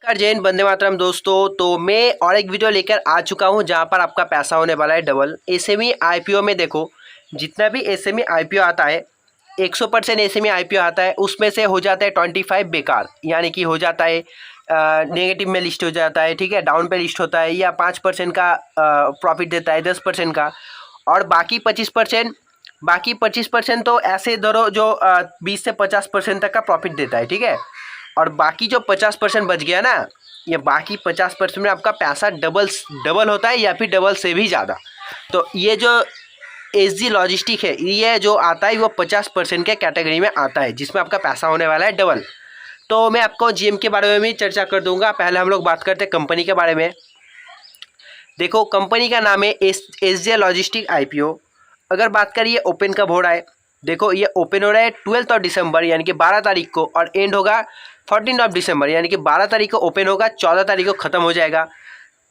नमस्कार जय हिंद, वंदे मातरम दोस्तों। तो मैं और एक वीडियो लेकर आ चुका हूं जहां पर आपका पैसा होने वाला है डबल। एसएमई आईपीओ में देखो, जितना भी एसएमई आईपीओ आता है 100% एसएमई आईपीओ आता है, उसमें से हो जाता है 25 बेकार, यानी कि हो जाता है नेगेटिव में लिस्ट हो जाता है, ठीक है, डाउन पे लिस्ट होता है, या 5% का प्रॉफिट देता है, 10% का, और बाकी 25% तो ऐसे धरो जो 20 से 50% तक का प्रॉफिट देता है, ठीक है। और बाकी जो 50% बच गया ना, ये बाकी 50% में आपका पैसा डबल होता है या फिर डबल से भी ज़्यादा। तो ये जो एसजी लॉजिस्टिक है, ये जो आता है वो 50% के कैटेगरी में आता है, जिसमें आपका पैसा होने वाला है डबल। तो मैं आपको जीएम के बारे में भी चर्चा कर दूंगा। पहले हम लोग बात करते हैं कंपनी के बारे में। देखो, कंपनी का नाम है एसजे लॉजिस्टिक आईपीओ। अगर बात करिए ओपन कब हो रहा है, देखो ये ओपन हो रहा है 12 दिसंबर यानी कि 12 तारीख को, और एंड होगा 14 दिसंबर यानी कि 12 तारीख को ओपन होगा, 14 तारीख को ख़त्म हो जाएगा।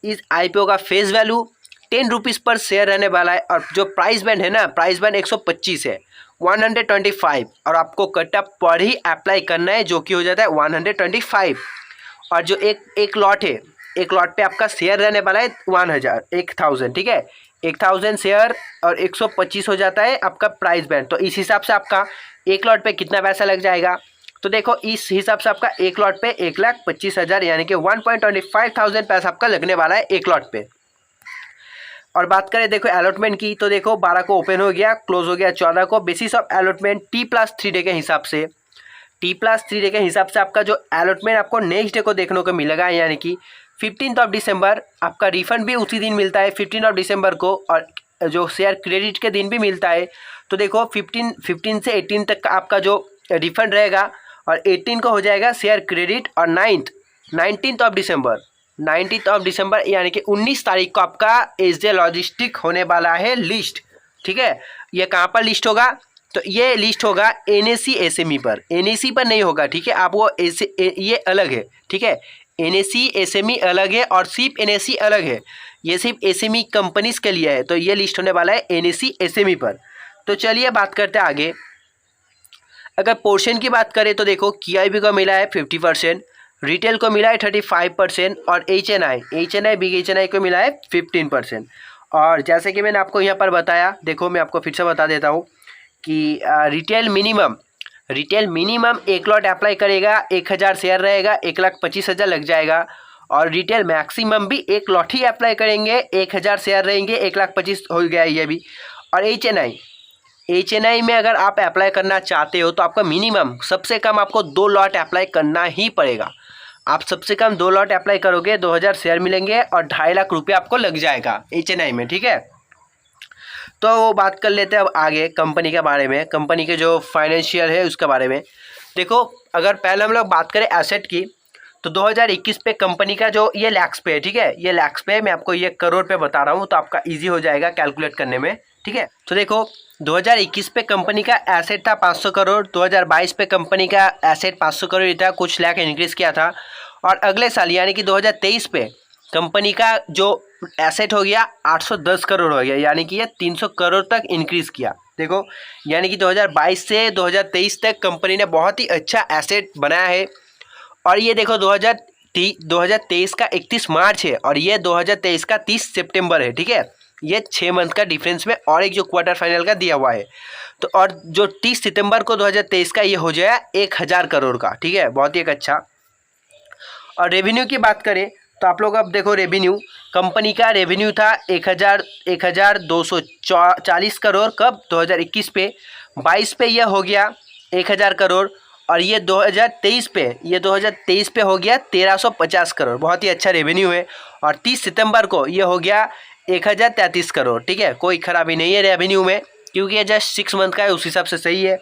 इस आईपीओ का फेस वैल्यू 10 रुपीज़ पर शेयर रहने वाला है, और जो प्राइस बैंड है ना, प्राइस बैंड 125 है, 125, और आपको कटअप पर ही अप्लाई करना है, जो कि हो जाता है 125। और जो एक लॉट है, एक लॉट पे आपका शेयर रहने वाला है 1000, ठीक है, 1000 शेयर और 125 हो जाता है आपका प्राइस बैंड। तो इस हिसाब से आपका एक लॉट पे कितना पैसा लग जाएगा, तो देखो इस हिसाब से आपका एक लॉट पे 1,25,000 यानी कि 1,25,000 पैसा आपका लगने वाला है एक लॉट पे। और बात करें देखो अलॉटमेंट की, तो देखो 12 को ओपन हो गया, क्लोज हो गया 14 को। Basis of allotment T+3 day के हिसाब से, T+3 डे के हिसाब से आपका जो अलॉटमेंट आपको नेक्स्ट डे को देखने को मिलेगा, यानी कि 15 दिसंबर। आपका रिफंड भी उसी दिन मिलता है 15 दिसंबर को, और जो शेयर क्रेडिट के दिन भी मिलता है। तो देखो 15 से 18 तक का आपका जो रिफंड रहेगा, और 18 को हो जाएगा शेयर क्रेडिट, और 19 दिसंबर यानी कि 19 तारीख को आपका एसजे लॉजिस्टिक होने वाला है लिस्ट, ठीक है। ये कहाँ पर लिस्ट होगा, तो ये लिस्ट होगा एनएसी एसएमई पर, एनएसी पर नहीं होगा, ठीक है। आप वो ये अलग है, ठीक है, एनएसी एसएमई अलग है और सिर्फ एनएसी अलग है। ये सिर्फ एसएमई कंपनीज के लिए है, तो ये लिस्ट होने वाला है एनएसी एसएमई पर। तो चलिए बात करते हैं आगे। अगर पोर्शन की बात करें तो देखो QIB को मिला है 50%, रिटेल को मिला है 35%, और एच एन आई बिग एच को मिला है 15%। और जैसे कि मैंने आपको यहाँ पर बताया, देखो मैं आपको फिर से बता देता हूँ कि रिटेल मिनिमम एक लॉट अप्लाई करेगा, 1000 शेयर रहेगा, 1,25,000 लग जाएगा। और रिटेल मैक्सिमम भी एक लॉट ही अप्लाई करेंगे, 1000 शेयर रहेंगे, 1,25,000 हो गया ये भी। और एच एन आई में अगर आप अप्लाई करना चाहते हो तो आपका मिनिमम सबसे कम आपको 2 लॉट अप्लाई करना ही पड़ेगा। आप सबसे कम 2 लॉट अप्लाई करोगे, 2000 शेयर मिलेंगे, और 2.5 लाख रुपये आपको लग जाएगा एच एन आई में, ठीक है। तो बात कर लेते हैं अब आगे कंपनी के बारे में, कंपनी के जो फाइनेंशियल है उसके बारे में। देखो, अगर पहले हम लोग बात करें एसेट की, तो 2021 पे कंपनी का जो ये लैक्स पे है, ठीक है, ये लैक्स पे मैं आपको ये करोड़ पे बता रहा हूँ, तो आपका इजी हो जाएगा कैलकुलेट करने में, ठीक है। तो देखो 2021 पे कंपनी का एसेट था 500 करोड़, 2022 पे कंपनी का एसेट 500 करोड़ ही था, कुछ लाख इंक्रीज़ किया था। और अगले साल यानी कि 2023 पे कंपनी का जो एसेट हो गया 810 करोड़ हो गया, यानी कि ये 300 करोड़ तक इंक्रीज़ किया। देखो यानी कि 2022 से 2023 तक कंपनी ने बहुत ही अच्छा एसेट बनाया है। और ये देखो 2023 का 31 मार्च है, और ये 2023 का 30 सितंबर है, ठीक है। ये 6 मंथ का डिफरेंस में, और एक जो क्वार्टर फाइनल का दिया हुआ है। तो और जो 30 सितंबर को 2023 का ये हो जाए 1000 करोड़ का, ठीक है, बहुत ही एक अच्छा। और रेवेन्यू की बात करें तो आप लोग अब देखो, रेवेन्यू कंपनी का रेवेन्यू था 1240 करोड़, कब 2021 पे, 22 पे यह हो गया 1000 करोड़, और ये 2023 पे हो गया 1350 करोड़, बहुत ही अच्छा रेवेन्यू है। और 30 सितंबर को ये हो गया 1033 करोड़, ठीक है, कोई खराबी नहीं है रेवेन्यू में, क्योंकि ये जस्ट 6 मंथ का है, उस हिसाब से सही है।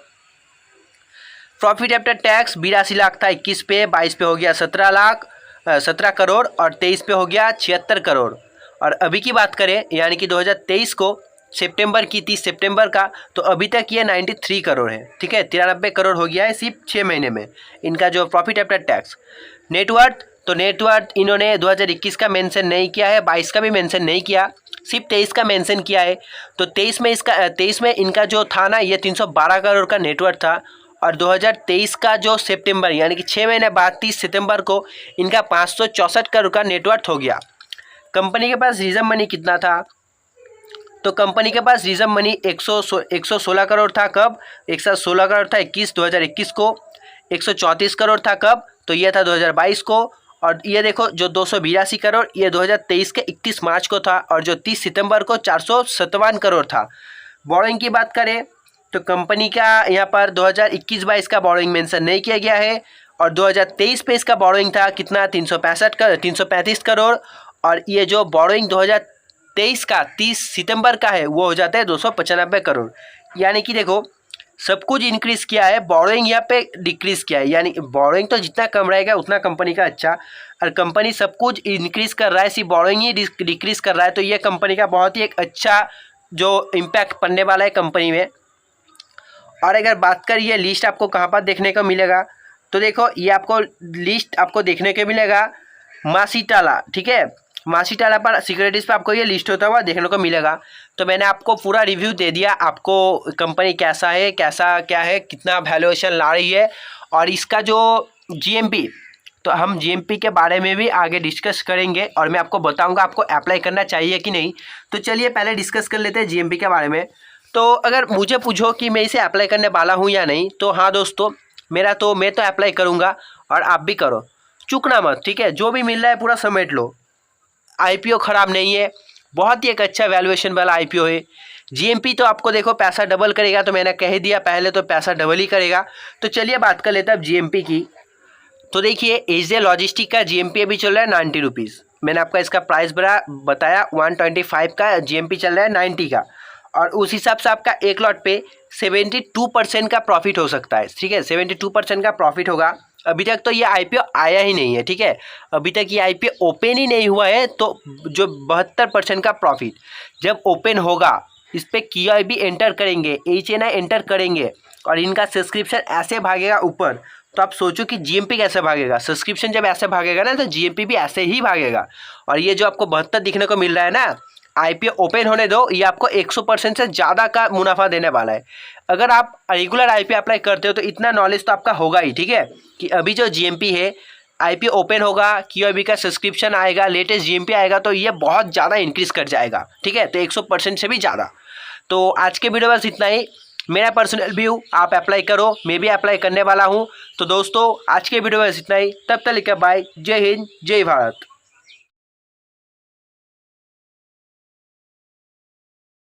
प्रॉफिट आफ्टर टैक्स 82 लाख था 21 पे, 22 पे हो गया 17 करोड़, और 23 पे हो गया 76 करोड़। और अभी की बात करें यानी कि 2023 को सितंबर की 30 सितंबर का, तो अभी तक ये 93 करोड़ है, ठीक है, 93 करोड़ हो गया है सिर्फ 6 महीने में इनका जो प्रॉफिट आफ्टर टैक्स। नेटवर्थ, तो नेटवर्थ इन्होंने 2021 का मेंशन नहीं किया है, 22 का भी मेंशन नहीं किया, सिर्फ 23 का मेंशन किया है। तो 23 में इनका जो था ना, ये 312 करोड़ का नेटवर्थ था, और 2023 का जो सितंबर यानी कि 6 महीने बाद 30 सितंबर को इनका 564 करोड़ का नेटवर्थ हो गया। कंपनी के पास रिजर्व मनी कितना था? तो कंपनी के पास रिजर्व मनी 116 करोड़ था। कब? 116 करोड़ था 2021 को। 134 करोड़ था कब? तो यह था 2022 को। और ये देखो जो 282 करोड़ ये 2023 के 31 मार्च को था, और जो 30 सितंबर को 457 करोड़ था। बोरोइंग की बात करें तो कंपनी का यहाँ पर 2021-22 का बोरोइंग मेंशन नहीं किया गया है, और 2023 पे इसका बोरोइंग था कितना? 335 करोड़। और ये जो बोरोइंग 2023 का 30 सितंबर का है वो हो जाता है 295 करोड़। यानी कि देखो सब कुछ इंक्रीज़ किया है, बोरोइंग यहाँ पे डिक्रीज़ किया है। यानी बोरोइंग तो जितना कम रहेगा उतना कंपनी का अच्छा, और कंपनी सब कुछ इंक्रीज़ कर रहा है, सिर्फ बोरोइंग ही डिक्रीज़ कर रहा है। तो ये कंपनी का बहुत ही एक अच्छा जो इम्पैक्ट पड़ने वाला है कंपनी में। और अगर बात करिए लिस्ट आपको कहाँ पर देखने को मिलेगा, तो देखो ये आपको लिस्ट आपको देखने को मिलेगा मासीटाला, ठीक है। मासीटाला पर सिक्योरिटीज़ पर आपको ये लिस्ट होता हुआ देखने को मिलेगा। तो मैंने आपको पूरा रिव्यू दे दिया, आपको कंपनी कैसा है, कैसा क्या है, कितना वैल्यूएशन ला रही है, और इसका जो जीएमपी, तो हम जीएमपी के बारे में भी आगे डिस्कस करेंगे, और मैं आपको बताऊंगा आपको अप्लाई करना चाहिए कि नहीं। तो चलिए पहले डिस्कस कर लेते हैं जीएमपी के बारे में। तो अगर मुझे पूछो कि मैं इसे अप्लाई करने वाला हूँ या नहीं, तो हाँ दोस्तों मैं तो अप्लाई करूँगा, और आप भी करो, चूकना मत, ठीक है। जो भी मिल रहा है पूरा समेट लो। आईपीओ ख़राब नहीं है, बहुत ही एक अच्छा वैल्यूएशन वाला आईपीओ है। जीएमपी तो आपको देखो पैसा डबल करेगा, तो मैंने कह दिया पहले तो पैसा डबल ही करेगा। तो चलिए बात कर लेते हैं अब जीएमपी की। तो देखिए एचजे लॉजिस्टिक का जीएमपी अभी चल रहा है 90 रुपीज़। मैंने आपका इसका प्राइस बताया 125 का जीएमपी चल रहा है 90 का, और उस हिसाब से आपका एक लॉट पे 72% का प्रॉफिट हो सकता है, ठीक है। 72% का प्रॉफिट होगा। अभी तक तो ये आईपीओ आया ही नहीं है, ठीक है। अभी तक ये आईपीओ ओपन ही नहीं हुआ है, तो जो 72% का प्रॉफिट जब ओपन होगा इस पर QIB एंटर करेंगे, HNI एंटर करेंगे, और इनका सब्सक्रिप्शन ऐसे भागेगा ऊपर। तो आप सोचो कि जीएमपी कैसे भागेगा। सब्सक्रिप्शन जब ऐसे भागेगा ना, तो जीएमपी भी ऐसे ही भागेगा। और ये जो आपको 72 दिखने को मिल रहा है ना, आईपीओ ओपन होने दो, ये आपको 100% से ज़्यादा का मुनाफा देने वाला है। अगर आप रेगुलर आईपीओ अप्लाई करते हो तो इतना नॉलेज तो आपका होगा ही, ठीक है, कि अभी जो जीएमपी है आईपीओ ओपन होगा, QIB का सब्सक्रिप्शन आएगा, लेटेस्ट जीएमपी आएगा, तो ये बहुत ज़्यादा इंक्रीज़ कर जाएगा, ठीक है। तो 100% से भी ज़्यादा। तो आज के वीडियो बस इतना ही, मेरा पर्सनल व्यू, आप अप्लाई करो, मैं भी अप्लाई करने वाला हूँ। तो दोस्तों आज के वीडियो बस इतना ही, तब तक बाय, जय हिंद जय भारत।